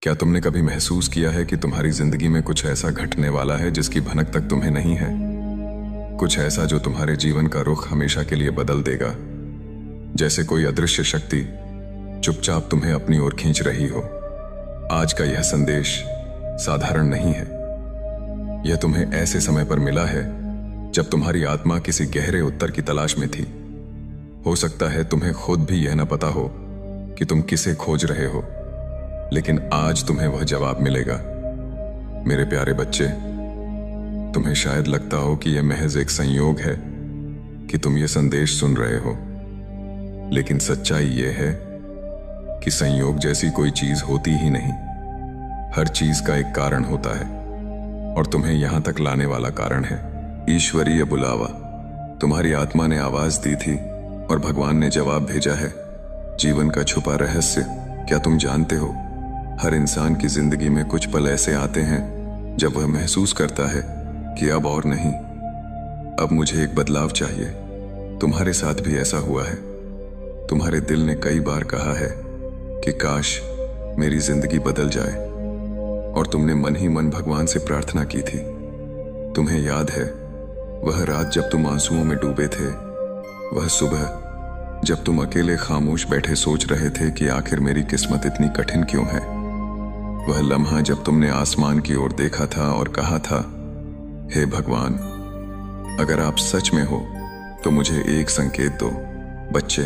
क्या तुमने कभी महसूस किया है कि तुम्हारी जिंदगी में कुछ ऐसा घटने वाला है जिसकी भनक तक तुम्हें नहीं है? कुछ ऐसा जो तुम्हारे जीवन का रुख हमेशा के लिए बदल देगा, जैसे कोई अदृश्य शक्ति चुपचाप तुम्हें अपनी ओर खींच रही हो। आज का यह संदेश साधारण नहीं है। यह तुम्हें ऐसे समय पर मिला है जब तुम्हारी आत्मा किसी गहरे उत्तर की तलाश में थी। हो सकता है तुम्हें खुद भी यह न पता हो कि तुम किसे खोज रहे हो, लेकिन आज तुम्हें वह जवाब मिलेगा। मेरे प्यारे बच्चे, तुम्हें शायद लगता हो कि यह महज एक संयोग है कि तुम यह संदेश सुन रहे हो, लेकिन सच्चाई यह है कि संयोग जैसी कोई चीज होती ही नहीं। हर चीज का एक कारण होता है, और तुम्हें यहां तक लाने वाला कारण है ईश्वरीय बुलावा। तुम्हारी आत्मा ने आवाज दी थी और भगवान ने जवाब भेजा है। जीवन का छुपा रहस्य क्या तुम जानते हो? हर इंसान की जिंदगी में कुछ पल ऐसे आते हैं जब वह महसूस करता है कि अब और नहीं, अब मुझे एक बदलाव चाहिए। तुम्हारे साथ भी ऐसा हुआ है। तुम्हारे दिल ने कई बार कहा है कि काश मेरी जिंदगी बदल जाए, और तुमने मन ही मन भगवान से प्रार्थना की थी। तुम्हें याद है वह रात जब तुम आंसुओं में डूबे थे, वह सुबह जब तुम अकेले खामोश बैठे सोच रहे थे कि आखिर मेरी किस्मत इतनी कठिन क्यों है, वह लम्हा जब तुमने आसमान की ओर देखा था और कहा था, हे भगवान, अगर आप सच में हो तो मुझे एक संकेत दो। बच्चे,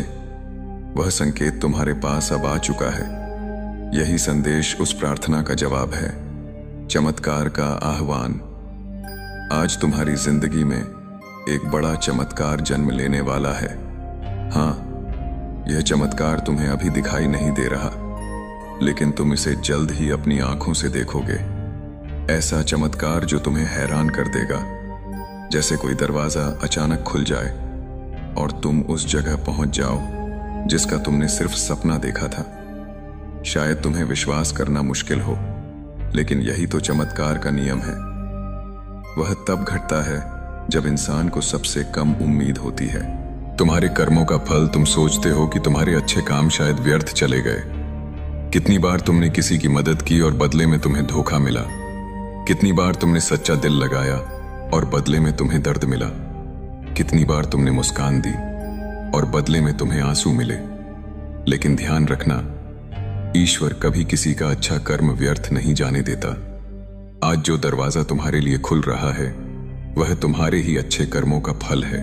वह संकेत तुम्हारे पास अब आ चुका है। यही संदेश उस प्रार्थना का जवाब है, चमत्कार का आह्वान। आज तुम्हारी जिंदगी में एक बड़ा चमत्कार जन्म लेने वाला है। हाँ, यह चमत्कार तुम्हें अभी दिखाई नहीं दे रहा, लेकिन तुम इसे जल्द ही अपनी आंखों से देखोगे। ऐसा चमत्कार जो तुम्हें हैरान कर देगा, जैसे कोई दरवाजा अचानक खुल जाए और तुम उस जगह पहुंच जाओ जिसका तुमने सिर्फ सपना देखा था। शायद तुम्हें विश्वास करना मुश्किल हो, लेकिन यही तो चमत्कार का नियम है। वह तब घटता है जब इंसान को सबसे कम उम्मीद होती है। तुम्हारे कर्मों का फल तुम सोचते हो कि तुम्हारे अच्छे काम शायद व्यर्थ चले गए। कितनी बार तुमने किसी की मदद की और बदले में तुम्हें धोखा मिला। कितनी बार तुमने सच्चा दिल लगाया और बदले में तुम्हें दर्द मिला। कितनी बार तुमने मुस्कान दी और बदले में तुम्हें आंसू मिले। लेकिन ध्यान रखना, ईश्वर कभी किसी का अच्छा कर्म व्यर्थ नहीं जाने देता। आज जो दरवाजा तुम्हारे लिए खुल रहा है, वह तुम्हारे ही अच्छे कर्मों का फल है।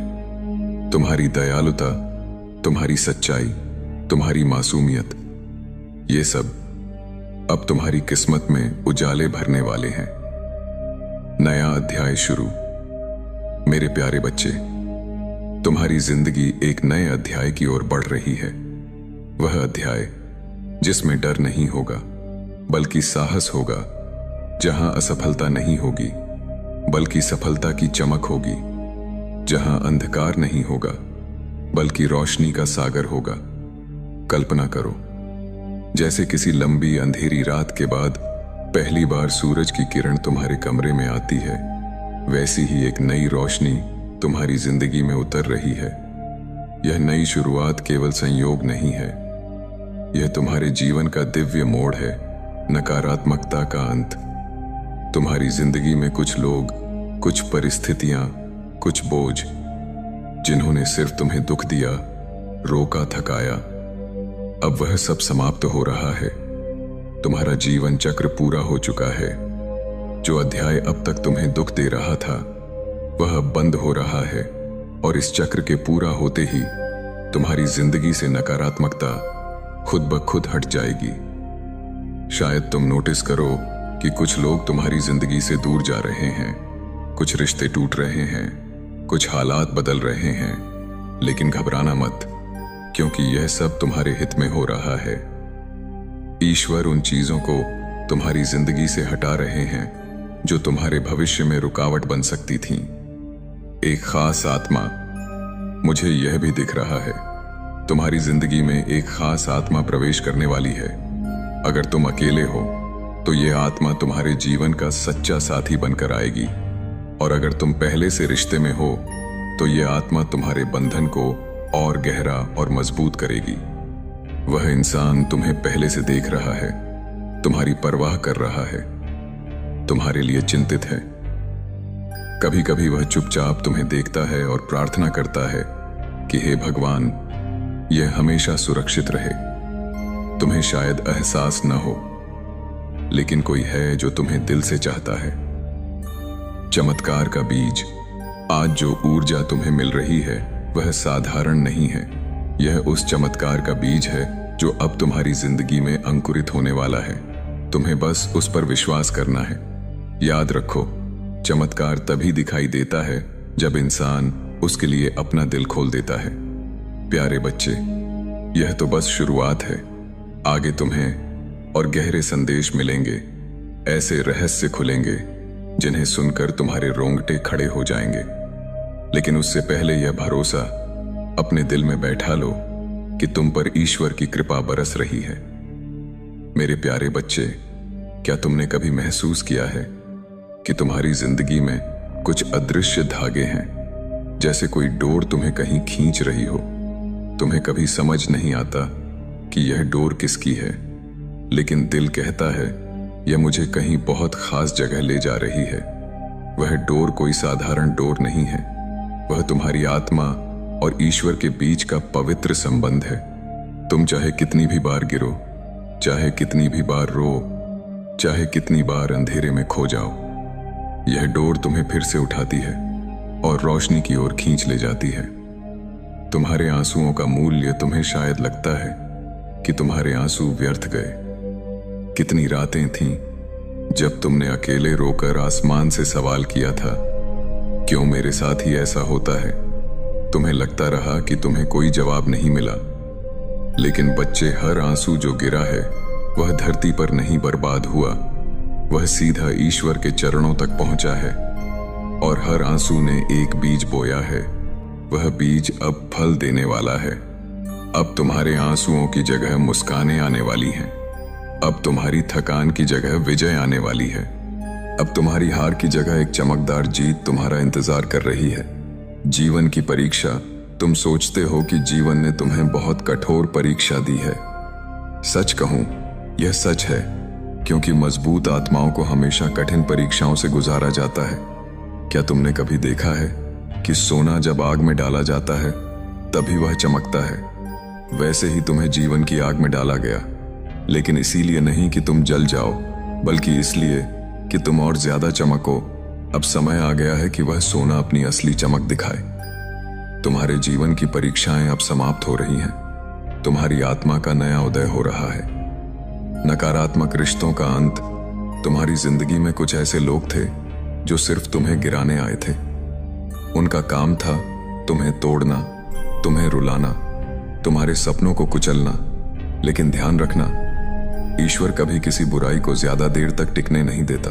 तुम्हारी दयालुता, तुम्हारी सच्चाई, तुम्हारी मासूमियत, ये सब अब तुम्हारी किस्मत में उजाले भरने वाले हैं। नया अध्याय शुरू। मेरे प्यारे बच्चे, तुम्हारी जिंदगी एक नए अध्याय की ओर बढ़ रही है। वह अध्याय जिसमें डर नहीं होगा, बल्कि साहस होगा। जहां असफलता नहीं होगी, बल्कि सफलता की चमक होगी। जहां अंधकार नहीं होगा, बल्कि रोशनी का सागर होगा। कल्पना करो, जैसे किसी लंबी अंधेरी रात के बाद पहली बार सूरज की किरण तुम्हारे कमरे में आती है, वैसी ही एक नई रोशनी तुम्हारी जिंदगी में उतर रही है। यह नई शुरुआत केवल संयोग नहीं है, यह तुम्हारे जीवन का दिव्य मोड़ है, नकारात्मकता का अंत। तुम्हारी जिंदगी में कुछ लोग, कुछ परिस्थितियां, कुछ बोझ, जिन्होंने सिर्फ तुम्हें दुख दिया, रोका, थकाया, अब वह सब समाप्त हो रहा है। तुम्हारा जीवन चक्र पूरा हो चुका है। जो अध्याय अब तक तुम्हें दुख दे रहा था, वह अब बंद हो रहा है, और इस चक्र के पूरा होते ही तुम्हारी जिंदगी से नकारात्मकता खुद ब खुद हट जाएगी। शायद तुम नोटिस करो कि कुछ लोग तुम्हारी जिंदगी से दूर जा रहे हैं, कुछ रिश्ते टूट रहे हैं, कुछ हालात बदल रहे हैं, लेकिन घबराना मत, क्योंकि यह सब तुम्हारे हित में हो रहा है। ईश्वर उन चीजों को तुम्हारी जिंदगी से हटा रहे हैं जो तुम्हारे भविष्य में रुकावट बन सकती थीं। एक खास आत्मा, मुझे यह भी दिख रहा है, तुम्हारी जिंदगी में एक खास आत्मा प्रवेश करने वाली है। अगर तुम अकेले हो तो यह आत्मा तुम्हारे जीवन का सच्चा साथी बनकर आएगी, और अगर तुम पहले से रिश्ते में हो तो यह आत्मा तुम्हारे बंधन को और गहरा और मजबूत करेगी। वह इंसान तुम्हें पहले से देख रहा है, तुम्हारी परवाह कर रहा है, तुम्हारे लिए चिंतित है। कभी कभी वह चुपचाप तुम्हें देखता है और प्रार्थना करता है कि हे भगवान, यह हमेशा सुरक्षित रहे। तुम्हें शायद एहसास न हो, लेकिन कोई है जो तुम्हें दिल से चाहता है। चमत्कार का बीज, आज जो ऊर्जा तुम्हें मिल रही है वह साधारण नहीं है। यह उस चमत्कार का बीज है जो अब तुम्हारी जिंदगी में अंकुरित होने वाला है। तुम्हें बस उस पर विश्वास करना है। याद रखो, चमत्कार तभी दिखाई देता है जब इंसान उसके लिए अपना दिल खोल देता है। प्यारे बच्चे, यह तो बस शुरुआत है। आगे तुम्हें और गहरे संदेश मिलेंगे, ऐसे रहस्य खुलेंगे जिन्हें सुनकर तुम्हारे रोंगटे खड़े हो जाएंगे। लेकिन उससे पहले यह भरोसा अपने दिल में बैठा लो कि तुम पर ईश्वर की कृपा बरस रही है। मेरे प्यारे बच्चे, क्या तुमने कभी महसूस किया है कि तुम्हारी जिंदगी में कुछ अदृश्य धागे हैं, जैसे कोई डोर तुम्हें कहीं खींच रही हो? तुम्हें कभी समझ नहीं आता कि यह डोर किसकी है, लेकिन दिल कहता है यह मुझे कहीं बहुत खास जगह ले जा रही है। वह डोर कोई साधारण डोर नहीं है, वह तुम्हारी आत्मा और ईश्वर के बीच का पवित्र संबंध है। तुम चाहे कितनी भी बार गिरो, चाहे कितनी भी बार रो, चाहे कितनी बार अंधेरे में खो जाओ, यह डोर तुम्हें फिर से उठाती है और रोशनी की ओर खींच ले जाती है। तुम्हारे आंसुओं का मूल्य तुम्हें शायद लगता है कि तुम्हारे आंसू व्यर्थ गए। कितनी रातें थीं जब तुमने अकेले रोकर आसमान से सवाल किया था, क्यों मेरे साथ ही ऐसा होता है? तुम्हें लगता रहा कि तुम्हें कोई जवाब नहीं मिला। लेकिन बच्चे, हर आंसू जो गिरा है वह धरती पर नहीं बर्बाद हुआ, वह सीधा ईश्वर के चरणों तक पहुंचा है। और हर आंसू ने एक बीज बोया है, वह बीज अब फल देने वाला है। अब तुम्हारे आंसुओं की जगह मुस्कानें आने वाली हैं। अब तुम्हारी थकान की जगह विजय आने वाली है। अब तुम्हारी हार की जगह एक चमकदार जीत तुम्हारा इंतजार कर रही है। जीवन की परीक्षा, तुम सोचते हो कि जीवन ने तुम्हें बहुत कठोर परीक्षा दी है। सच कहूं, यह सच है, क्योंकि मजबूत आत्माओं को हमेशा कठिन परीक्षाओं से गुजारा जाता है। क्या तुमने कभी देखा है कि सोना जब आग में डाला जाता है तभी वह चमकता है? वैसे ही तुम्हें जीवन की आग में डाला गया, लेकिन इसीलिए नहीं कि तुम जल जाओ, बल्कि इसलिए कि तुम और ज्यादा चमको। अब समय आ गया है कि वह सोना अपनी असली चमक दिखाए। तुम्हारे जीवन की परीक्षाएं अब समाप्त हो रही हैं। तुम्हारी आत्मा का नया उदय हो रहा है। नकारात्मक रिश्तों का अंत। तुम्हारी जिंदगी में कुछ ऐसे लोग थे जो सिर्फ तुम्हें गिराने आए थे। उनका काम था तुम्हें तोड़ना, तुम्हें रुलाना, तुम्हारे सपनों को कुचलना। लेकिन ध्यान रखना, ईश्वर कभी किसी बुराई को ज्यादा देर तक टिकने नहीं देता।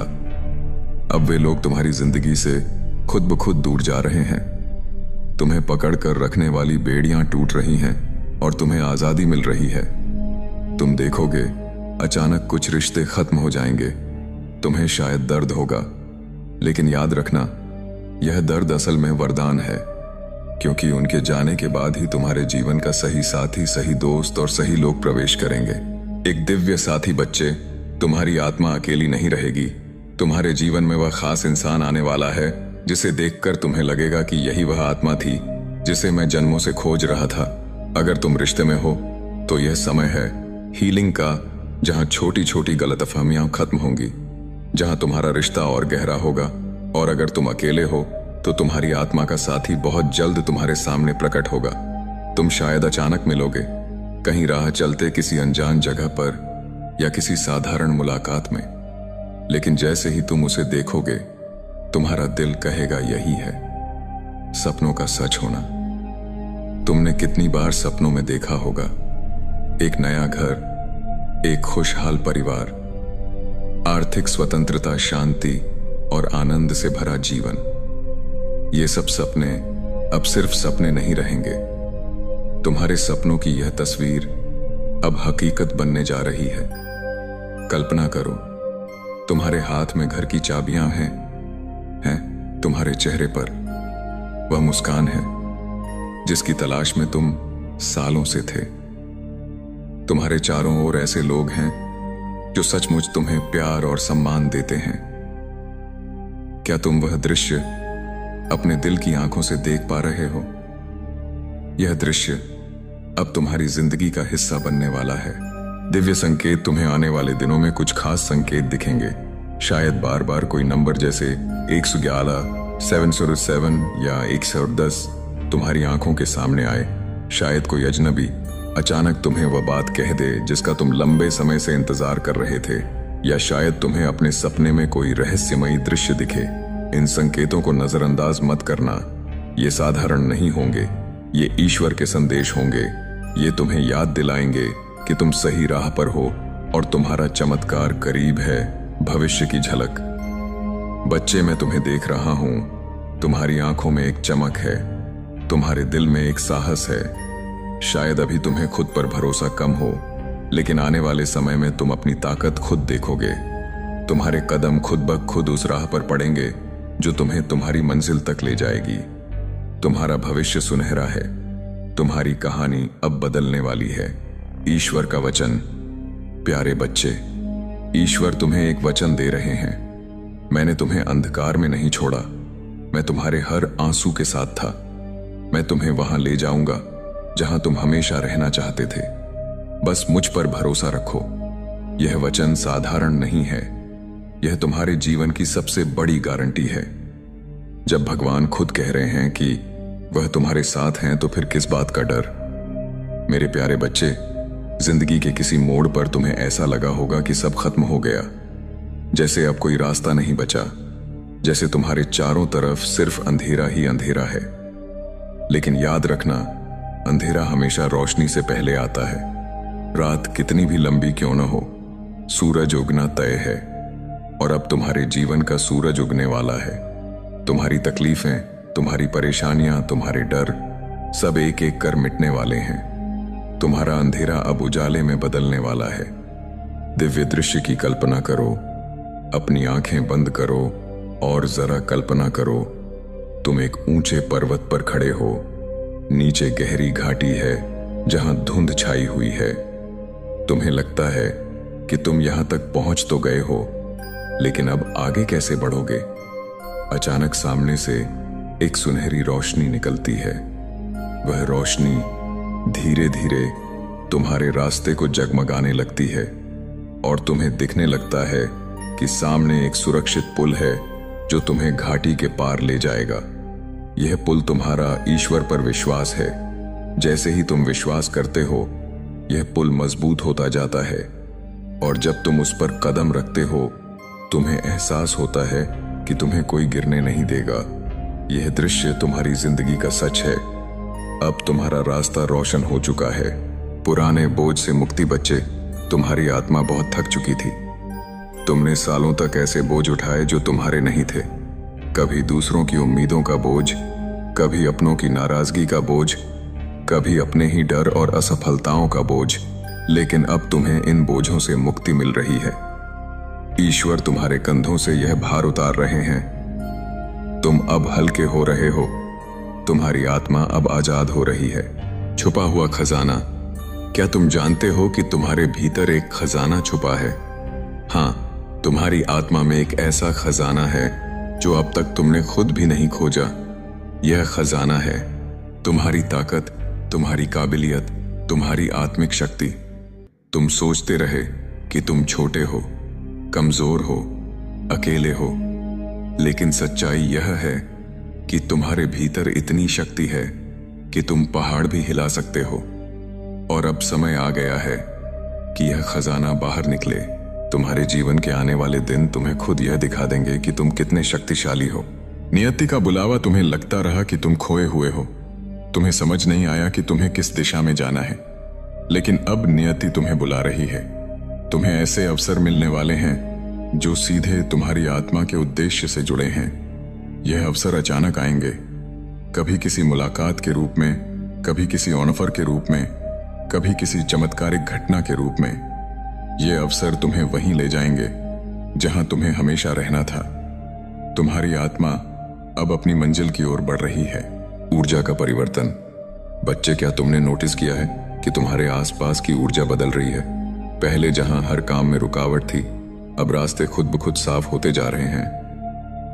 अब वे लोग तुम्हारी जिंदगी से खुद ब खुद दूर जा रहे हैं। तुम्हें पकड़ कर रखने वाली बेड़ियां टूट रही हैं और तुम्हें आजादी मिल रही है। तुम देखोगे, अचानक कुछ रिश्ते खत्म हो जाएंगे। तुम्हें शायद दर्द होगा, लेकिन याद रखना, यह दर्द असल में वरदान है, क्योंकि उनके जाने के बाद ही तुम्हारे जीवन का सही साथी, सही दोस्त और सही लोग प्रवेश करेंगे। एक दिव्य साथी। बच्चे, तुम्हारी आत्मा अकेली नहीं रहेगी। तुम्हारे जीवन में वह खास इंसान आने वाला है जिसे देखकर तुम्हें लगेगा कि यही वह आत्मा थी जिसे मैं जन्मों से खोज रहा था। अगर तुम रिश्ते में हो तो यह समय है हीलिंग का, जहां छोटी छोटी गलतफहमियां खत्म होंगी, जहां तुम्हारा रिश्ता और गहरा होगा। और अगर तुम अकेले हो तो तुम्हारी आत्मा का साथी बहुत जल्द तुम्हारे सामने प्रकट होगा। तुम शायद अचानक मिलोगे, कहीं राह चलते किसी अनजान जगह पर या किसी साधारण मुलाकात में, लेकिन जैसे ही तुम उसे देखोगे तुम्हारा दिल कहेगा यही है सपनों का सच होना। तुमने कितनी बार सपनों में देखा होगा एक नया घर, एक खुशहाल परिवार, आर्थिक स्वतंत्रता, शांति और आनंद से भरा जीवन। ये सब सपने अब सिर्फ सपने नहीं रहेंगे। तुम्हारे सपनों की यह तस्वीर अब हकीकत बनने जा रही है। कल्पना करो, तुम्हारे हाथ में घर की चाबियां हैं तुम्हारे चेहरे पर वह मुस्कान है जिसकी तलाश में तुम सालों से थे। तुम्हारे चारों ओर ऐसे लोग हैं जो सचमुच तुम्हें प्यार और सम्मान देते हैं। क्या तुम वह दृश्य अपने दिल की आंखों से देख पा रहे हो? यह दृश्य अब तुम्हारी जिंदगी का हिस्सा बनने वाला है। दिव्य संकेत तुम्हें आने वाले दिनों में कुछ खास संकेत दिखेंगे। शायद बार बार कोई नंबर जैसे 111, 707 या 110 तुम्हारी आंखों के सामने आए। शायद कोई अजनबी अचानक तुम्हें वह बात कह दे जिसका तुम लंबे समय से इंतजार कर रहे थे, या शायद तुम्हें अपने सपने में कोई रहस्यमयी दृश्य दिखे। इन संकेतों को नजरअंदाज मत करना। ये साधारण नहीं होंगे, ये ईश्वर के संदेश होंगे। ये तुम्हें याद दिलाएंगे कि तुम सही राह पर हो और तुम्हारा चमत्कार करीब है। भविष्य की झलक। बच्चे, मैं तुम्हें देख रहा हूं। तुम्हारी आंखों में एक चमक है, तुम्हारे दिल में एक साहस है। शायद अभी तुम्हें खुद पर भरोसा कम हो, लेकिन आने वाले समय में तुम अपनी ताकत खुद देखोगे। तुम्हारे कदम खुद ब खुद उस राह पर पड़ेंगे जो तुम्हें तुम्हारी मंजिल तक ले जाएगी। तुम्हारा भविष्य सुनहरा है। तुम्हारी कहानी अब बदलने वाली है। ईश्वर का वचन। प्यारे बच्चे, ईश्वर तुम्हें एक वचन दे रहे हैं। मैंने तुम्हें अंधकार में नहीं छोड़ा। मैं तुम्हारे हर आंसू के साथ था। मैं तुम्हें वहां ले जाऊंगा जहां तुम हमेशा रहना चाहते थे। बस मुझ पर भरोसा रखो। यह वचन साधारण नहीं है, यह तुम्हारे जीवन की सबसे बड़ी गारंटी है। जब भगवान खुद कह रहे हैं कि वह तुम्हारे साथ हैं, तो फिर किस बात का डर? मेरे प्यारे बच्चे, जिंदगी के किसी मोड़ पर तुम्हें ऐसा लगा होगा कि सब खत्म हो गया, जैसे अब कोई रास्ता नहीं बचा, जैसे तुम्हारे चारों तरफ सिर्फ अंधेरा ही अंधेरा है। लेकिन याद रखना, अंधेरा हमेशा रोशनी से पहले आता है। रात कितनी भी लंबी क्यों न हो, सूरज उगना तय है। और अब तुम्हारे जीवन का सूरज उगने वाला है। तुम्हारी तकलीफें, तुम्हारी परेशानियां, तुम्हारे डर सब एक एक कर मिटने वाले हैं। तुम्हारा अंधेरा अब उजाले में बदलने वाला है। दिव्य दृश्य की कल्पना करो। अपनी आंखें बंद करो और जरा कल्पना करो, तुम एक ऊंचे पर्वत पर खड़े हो। नीचे गहरी घाटी है जहां धुंध छाई हुई है। तुम्हें लगता है कि तुम यहां तक पहुंच तो गए हो, लेकिन अब आगे कैसे बढ़ोगे? अचानक सामने से एक सुनहरी रोशनी निकलती है। वह रोशनी धीरे धीरे तुम्हारे रास्ते को जगमगाने लगती है और तुम्हें दिखने लगता है कि सामने एक सुरक्षित पुल है जो तुम्हें घाटी के पार ले जाएगा। यह पुल तुम्हारा ईश्वर पर विश्वास है। जैसे ही तुम विश्वास करते हो, यह पुल मजबूत होता जाता है और जब तुम उस पर कदम रखते हो, तुम्हें एहसास होता है कि तुम्हें कोई गिरने नहीं देगा। यह दृश्य तुम्हारी जिंदगी का सच है। अब तुम्हारा रास्ता रोशन हो चुका है। पुराने बोझ से मुक्ति बच्चे। तुम्हारी आत्मा बहुत थक चुकी थी। तुमने सालों तक ऐसे बोझ उठाए जो तुम्हारे नहीं थे। कभी दूसरों की उम्मीदों का बोझ, कभी अपनों की नाराजगी का बोझ, कभी अपने ही डर और असफलताओं का बोझ। लेकिन अब तुम्हें इन बोझों से मुक्ति मिल रही है। ईश्वर तुम्हारे कंधों से यह भार उतार रहे हैं। तुम अब हल्के हो रहे हो। तुम्हारी आत्मा अब आजाद हो रही है। छुपा हुआ खजाना। क्या तुम जानते हो कि तुम्हारे भीतर एक खजाना छुपा है? हाँ, तुम्हारी आत्मा में एक ऐसा खजाना है जो अब तक तुमने खुद भी नहीं खोजा। यह खजाना है तुम्हारी ताकत, तुम्हारी काबिलियत, तुम्हारी आत्मिक शक्ति। तुम सोचते रहे कि तुम छोटे हो, कमजोर हो, अकेले हो, लेकिन सच्चाई यह है कि तुम्हारे भीतर इतनी शक्ति है कि तुम पहाड़ भी हिला सकते हो। और अब समय आ गया है कि यह खजाना बाहर निकले। तुम्हारे जीवन के आने वाले दिन तुम्हें खुद यह दिखा देंगे कि तुम कितने शक्तिशाली हो। नियति का बुलावा तुम्हें लगता रहा कि तुम खोए हुए हो। तुम्हें समझ नहीं आया कि तुम्हें किस दिशा में जाना है, लेकिन अब नियति तुम्हें बुला रही है। तुम्हें ऐसे अवसर मिलने वाले हैं जो सीधे तुम्हारी आत्मा के उद्देश्य से जुड़े हैं। यह अवसर अचानक आएंगे, कभी किसी मुलाकात के रूप में, कभी किसी ऑफर के रूप में, कभी किसी चमत्कारिक घटना के रूप में। ये अवसर तुम्हें वहीं ले जाएंगे जहां तुम्हें हमेशा रहना था। तुम्हारी आत्मा अब अपनी मंजिल की ओर बढ़ रही है। ऊर्जा का परिवर्तन। बच्चे, क्या तुमने नोटिस किया है कि तुम्हारे आसपास की ऊर्जा बदल रही है? पहले जहां हर काम में रुकावट थी, अब रास्ते खुद ब खुद साफ होते जा रहे हैं।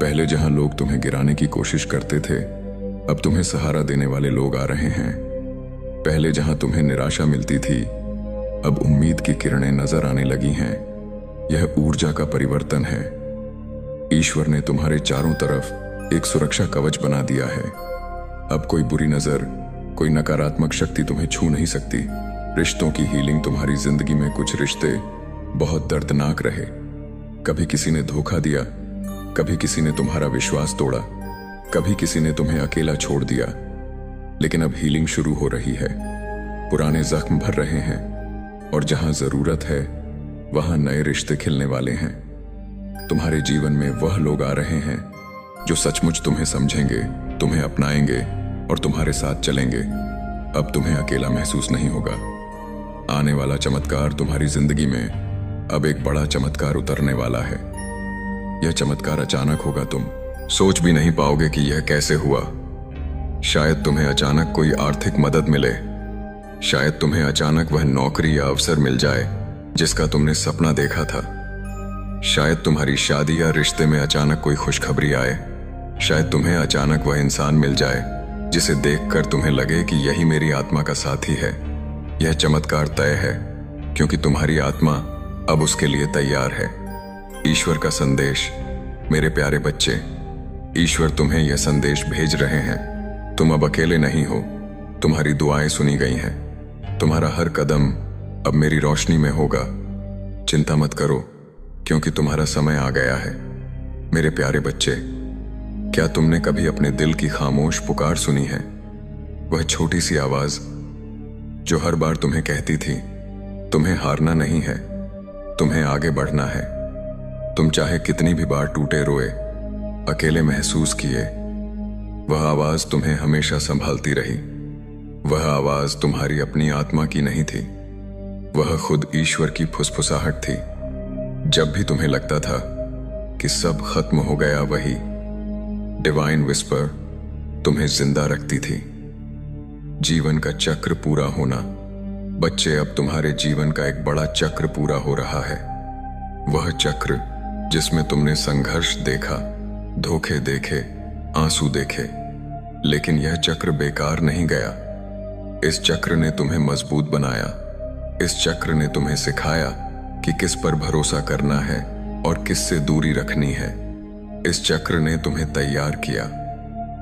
पहले जहां लोग तुम्हें गिराने की कोशिश करते थे, अब तुम्हें सहारा देने वाले लोग आ रहे हैं। पहले जहां तुम्हें निराशा मिलती थी, अब उम्मीद की किरणें नजर आने लगी हैं। यह ऊर्जा का परिवर्तन है। ईश्वर ने तुम्हारे चारों तरफ एक सुरक्षा कवच बना दिया है। अब कोई बुरी नजर, कोई नकारात्मक शक्ति तुम्हें छू नहीं सकती। रिश्तों की हीलिंग तुम्हारी जिंदगी में कुछ रिश्ते बहुत दर्दनाक रहे। कभी किसी ने धोखा दिया, कभी किसी ने तुम्हारा विश्वास तोड़ा, कभी किसी ने तुम्हें अकेला छोड़ दिया। लेकिन अब हीलिंग शुरू हो रही है। पुराने जख्म भर रहे हैं और जहां जरूरत है वहां नए रिश्ते खिलने वाले हैं। तुम्हारे जीवन में वह लोग आ रहे हैं जो सचमुच तुम्हें समझेंगे, तुम्हें अपनाएंगे और तुम्हारे साथ चलेंगे। अब तुम्हें अकेला महसूस नहीं होगा। आने वाला चमत्कार तुम्हारी जिंदगी में अब एक बड़ा चमत्कार उतरने वाला है। यह चमत्कार अचानक होगा, तुम सोच भी नहीं पाओगे कि यह कैसे हुआ। शायद तुम्हें अचानक कोई आर्थिक मदद मिले, शायद तुम्हें अचानक वह नौकरी या अवसर मिल जाए जिसका तुमने सपना देखा था। शायद तुम्हारी शादी या रिश्ते में अचानक कोई खुशखबरी आए। शायद तुम्हें अचानक वह इंसान मिल जाए जिसे देखकर तुम्हें लगे कि यही मेरी आत्मा का साथी है। यह चमत्कार तय है क्योंकि तुम्हारी आत्मा अब उसके लिए तैयार है। ईश्वर का संदेश। मेरे प्यारे बच्चे, ईश्वर तुम्हें यह संदेश भेज रहे हैं। तुम अब अकेले नहीं हो। तुम्हारी दुआएं सुनी गई हैं। तुम्हारा हर कदम अब मेरी रोशनी में होगा। चिंता मत करो क्योंकि तुम्हारा समय आ गया है। मेरे प्यारे बच्चे, क्या तुमने कभी अपने दिल की खामोश पुकार सुनी है? वह छोटी सी आवाज जो हर बार तुम्हें कहती थी, तुम्हें हारना नहीं है, तुम्हें आगे बढ़ना है। तुम चाहे कितनी भी बार टूटे रोए, अकेले महसूस किए, वह आवाज तुम्हें हमेशा संभालती रही। वह आवाज तुम्हारी अपनी आत्मा की नहीं थी, वह खुद ईश्वर की फुसफुसाहट थी। जब भी तुम्हें लगता था कि सब खत्म हो गया, वही डिवाइन विस्पर तुम्हें जिंदा रखती थी। जीवन का चक्र पूरा होना। बच्चे, अब तुम्हारे जीवन का एक बड़ा चक्र पूरा हो रहा है। वह चक्र जिसमें तुमने संघर्ष देखा, धोखे देखे, आंसू देखे, लेकिन यह चक्र बेकार नहीं गया। इस चक्र ने तुम्हें मजबूत बनाया। इस चक्र ने तुम्हें सिखाया कि किस पर भरोसा करना है और किस से दूरी रखनी है। इस चक्र ने तुम्हें तैयार किया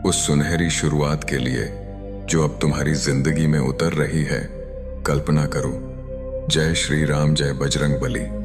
उस सुनहरी शुरुआत के लिए जो अब तुम्हारी जिंदगी में उतर रही है। कल्पना करो। जय श्री राम, जय बजरंग बली।